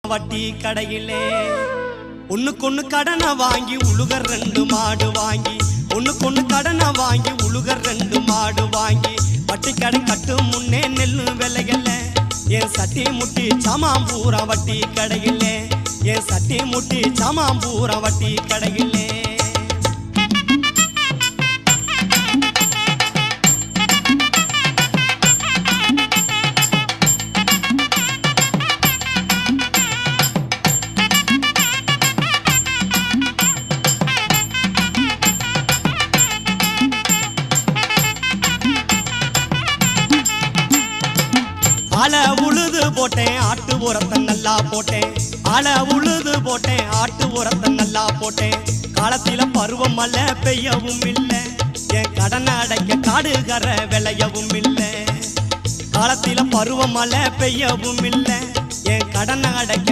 வட்டி கடையிலே ஒண்ணுக்கொண்ணு கடனை வாங்கி உழுகர் 2 மாடு வாங்கி ஒண்ணுக்கொண்ணு கடனை வாங்கி உழுகர் 2 மாடு வாங்கி வட்டி கடை கட்டும் முன்னே நெல்லு விலையில என் சட்டி முட்டி சாமாம்பூரா வட்டி கடையிலே என் சட்டி முட்டி சாமாம்பூரா வட்டி கடையிலே ஆள உழுது போட்டேன் ஆட்டு உரத்தை நல்லா போட்டேன் ஆள உழுது போட்டேன் ஆட்டு உரத்தை நல்லா போட்டேன் காலத்தில பருவம் மழை பெய்யவும் இல்லை என் கடனை அடைக்க காடுகர விளையவும் இல்லை காலத்தில பருவம் மழை பெய்யவும் இல்லை என் கடனை அடைக்க